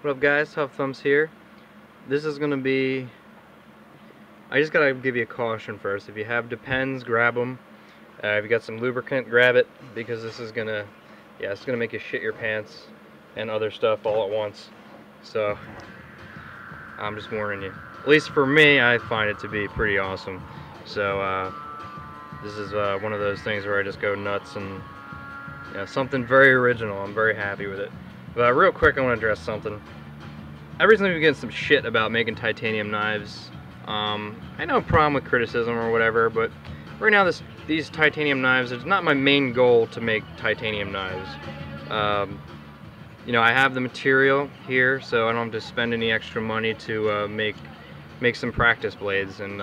What up guys, Tough Thumbs here. This is gonna be, I just gotta give you a caution first. If you have Depends, grab them. If you got some lubricant, grab it, because this is gonna, it's gonna make you shit your pants and other stuff all at once. So, I'm just warning you. At least for me, I find it to be pretty awesome. So, this is one of those things where I just go nuts and, something very original. I'm very happy with it. But real quick, I want to address something. I recently been getting some shit about making titanium knives. I know a problem with criticism or whatever, but right now these titanium knives, it's not my main goal to make titanium knives. I have the material here, so I don't have to spend any extra money to make some practice blades, and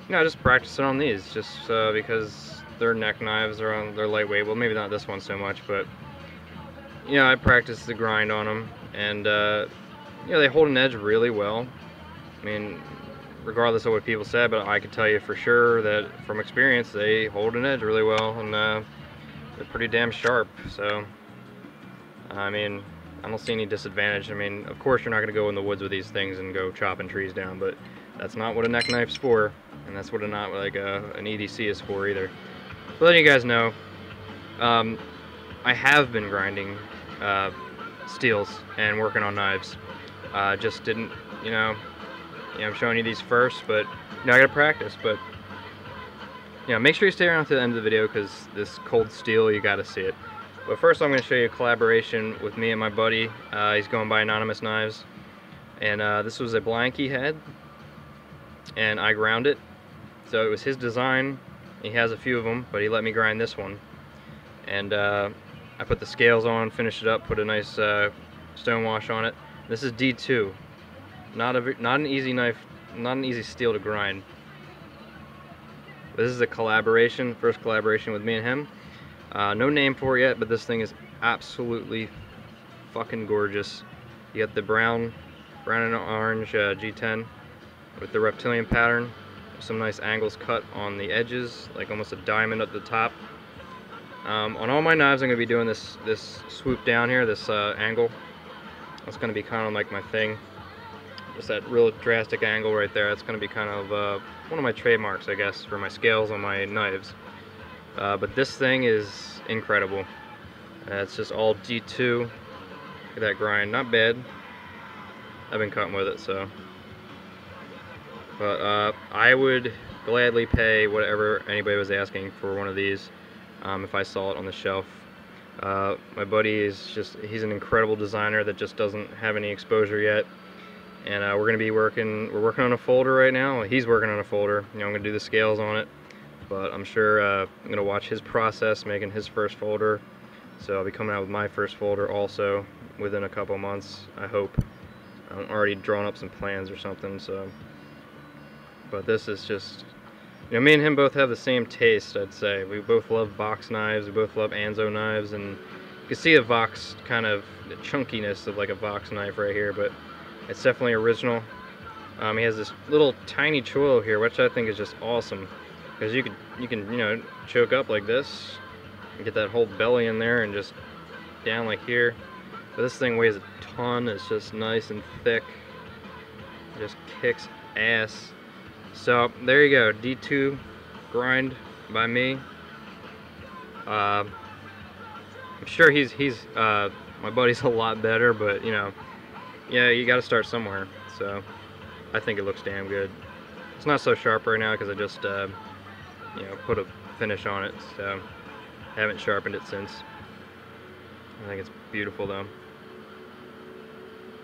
just practice it on these, just because they're neck knives, they're lightweight. Well, maybe not this one so much, but I practice the grind on them, and they hold an edge really well. I mean, regardless of what people said, but I can tell you for sure that from experience they hold an edge really well, and they're pretty damn sharp. So I mean, I don't see any disadvantage. I mean, of course you're not going to go in the woods with these things and go chopping trees down, but that's not what a neck knife's for, and that's what an EDC is for either. So letting you guys know, I have been grinding steels and working on knives. Just didn't, I'm showing you these first, but I gotta practice. But make sure you stay around to the end of the video, because this cold steel, you gotta see it. But first, I'm gonna show you a collaboration with me and my buddy. He's going by Anonymous Knives, and this was a blank he had, and I ground it. So it was his design. He has a few of them, but he let me grind this one, and I put the scales on, finished it up, put a nice stone wash on it. This is D2, not an easy knife, not an easy steel to grind. But this is a collaboration, first collaboration with me and him. No name for it yet, but this thing is absolutely fucking gorgeous. You got the brown and orange G10 with the reptilian pattern. Some nice angles cut on the edges, like almost a diamond at the top. On all my knives, I'm going to be doing this swoop down here, this angle. That's going to be kind of like my thing. Just that real drastic angle right there. That's going to be kind of one of my trademarks, I guess, for my scales on my knives. But this thing is incredible. It's just all D2. Look at that grind, not bad. I've been cutting with it, so. But I would gladly pay whatever anybody was asking for one of these. If I saw it on the shelf. My buddy is he's an incredible designer that just doesn't have any exposure yet, and we're working on a folder right now. He's working on a folder. I'm gonna do the scales on it, but I'm sure I'm gonna watch his process making his first folder, so I'll be coming out with my first folder also within a couple months, I hope. I'm already drawing up some plans or something, so. But this is just, me and him both have the same taste, I'd say. We both love Vox knives, we both love Anzo knives, and you can see a Vox kind of, the chunkiness of like a Vox knife right here, but it's definitely original. He has this little tiny choil here, which I think is just awesome, because you can choke up like this, and get that whole belly in there and just down like here. But this thing weighs a ton, it's just nice and thick, just kicks ass. So there you go, D2 grind by me. I'm sure my buddy's a lot better, but you got to start somewhere. So I think it looks damn good. It's not so sharp right now because I just put a finish on it, so I haven't sharpened it since. I think it's beautiful though.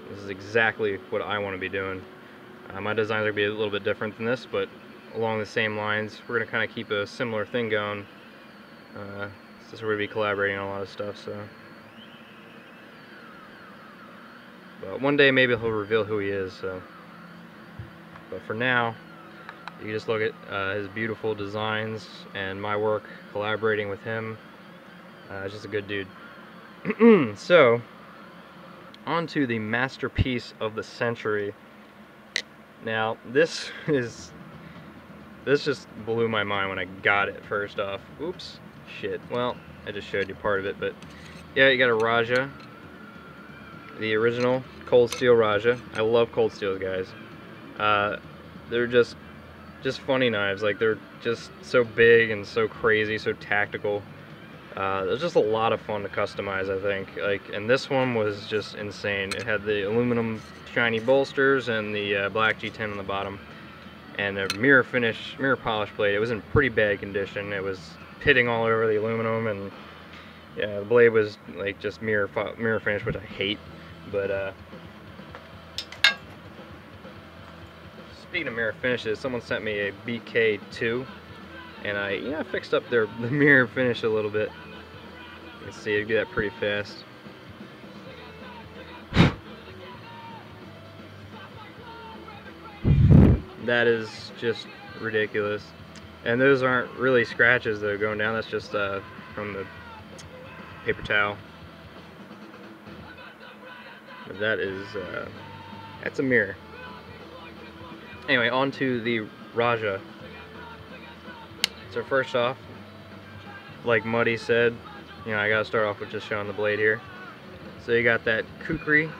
This is exactly what I want to be doing. My designs are going to be a little bit different than this, but along the same lines. We're going to kind of keep a similar thing going. Since we're going to be collaborating on a lot of stuff, so. But one day maybe he'll reveal who he is, so. But for now, you can just look at his beautiful designs and my work collaborating with him. He's just a good dude. So, on to the masterpiece of the century. Now, this just blew my mind when I got it first off. Oops, shit. Well, I just showed you part of it, but yeah, you got a RAJAH. the original cold steel RAJAH. I love cold steels, guys. They're just funny knives. Like, they're just so big and so crazy, so tactical. They're just a lot of fun to customize, I think. Like, and this one was just insane. It had the aluminum shiny bolsters and the black G10 on the bottom, and a mirror polish blade. It was in pretty bad condition. It was pitting all over the aluminum, and yeah, the blade was like just mirror finish, which I hate. But speaking of mirror finishes, someone sent me a BK2, and I fixed up the mirror finish a little bit. You can see it do that pretty fast. That is just ridiculous. And those aren't really scratches that are going down. That's just from the paper towel. But that is that's a mirror. Anyway, on to the RAJAH. So first off, like Muddy said, I gotta start off with just showing the blade here. So you got that kukri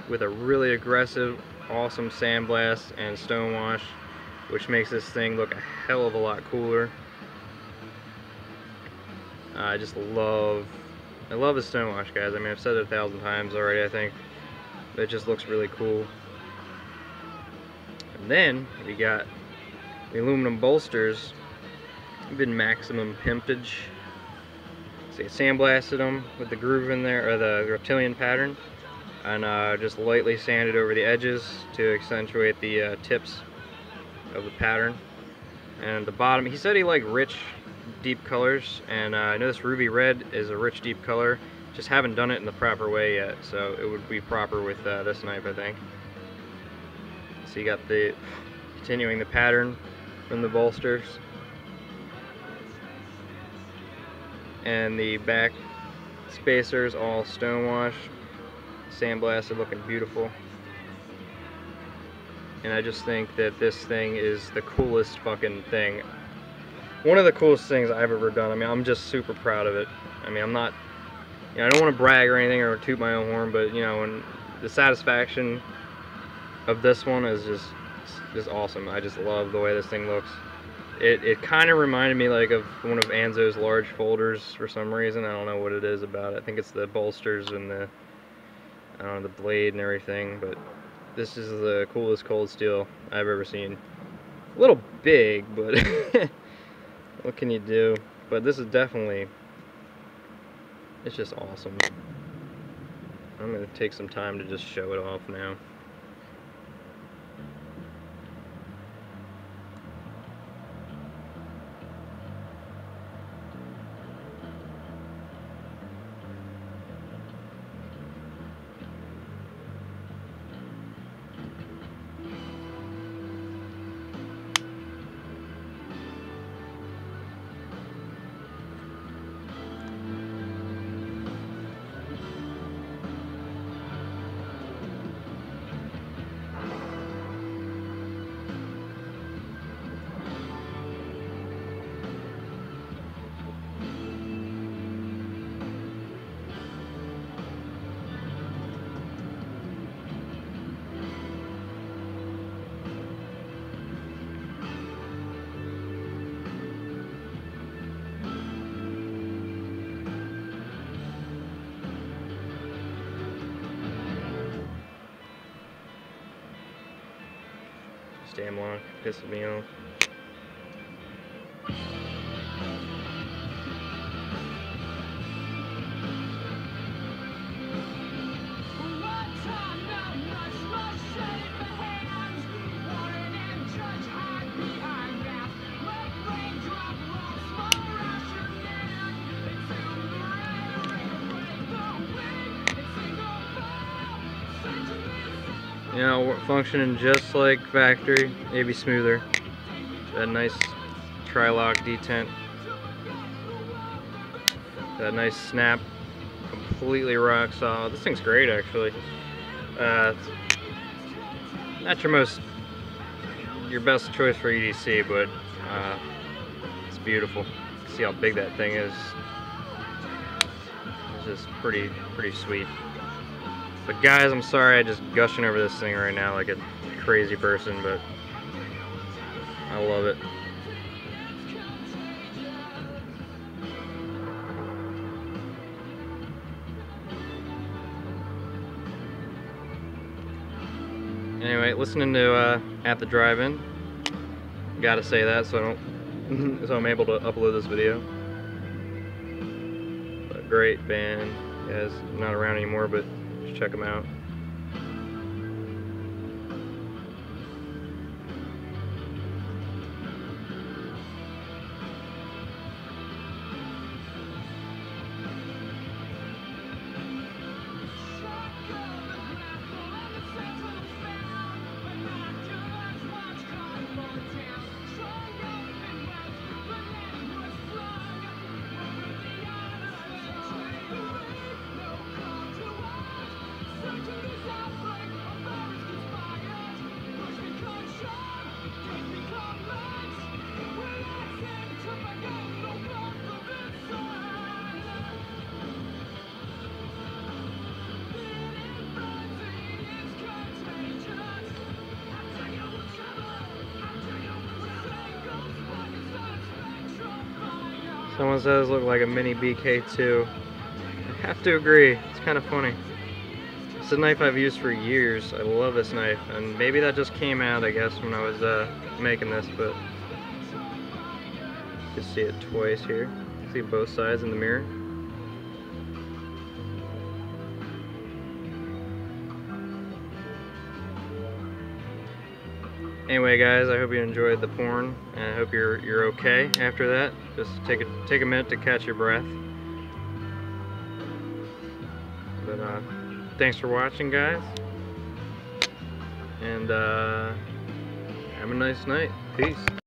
with a really aggressive, awesome sandblast and stonewash, which makes this thing look a hell of a lot cooler. I love the stonewash, guys. I mean, I've said it 1,000 times already, I think. But it just looks really cool. And then we got the aluminum bolsters. They've been maximum pimpage. So I sandblasted them with the groove in there, or the reptilian pattern, and just lightly sanded over the edges to accentuate the tips of the pattern. And the bottom, he said he liked rich, deep colors, and I know this ruby red is a rich, deep color. Just haven't done it in the proper way yet, so it would be proper with this knife, I think. So you got continuing the pattern from the bolsters. And the back spacers all stonewash, sandblasted, looking beautiful. And I just think that this thing is the coolest fucking thing. One of the coolest things I've ever done. I mean, I'm just super proud of it. I mean, I'm not, I don't want to brag or anything or toot my own horn, but when the satisfaction of this one is just awesome. I just love the way this thing looks. It kind of reminded me like of one of Anzo's large folders for some reason. I don't know what it is about it. I think it's the bolsters and the blade and everything, but this is the coolest cold steel I've ever seen. A little big, but what can you do? But this is definitely, it's just awesome. I'm going to take some time to just show it off now. Damn long, pisses me off. Functioning just like factory, maybe smoother. That nice tri-lock detent. That nice snap, completely rock solid. This thing's great, actually. Not your best choice for EDC, but it's beautiful. See how big that thing is. It's just pretty sweet. But guys, I'm sorry I just gushing over this thing right now like a crazy person, but I love it. Anyway, listening to At the Drive-In. Gotta say that so I don't so I'm able to upload this video. But great band. Guys, not around anymore, but just check them out. Someone says look like a mini BK2. I have to agree, it's kind of funny. It's a knife I've used for years. I love this knife, and maybe that just came out, I guess, when I was making this, but you can see it twice here. See both sides in the mirror. Anyway, guys, I hope you enjoyed the porn, and I hope you're okay after that. Just take a minute to catch your breath. But thanks for watching, guys, and have a nice night. Peace.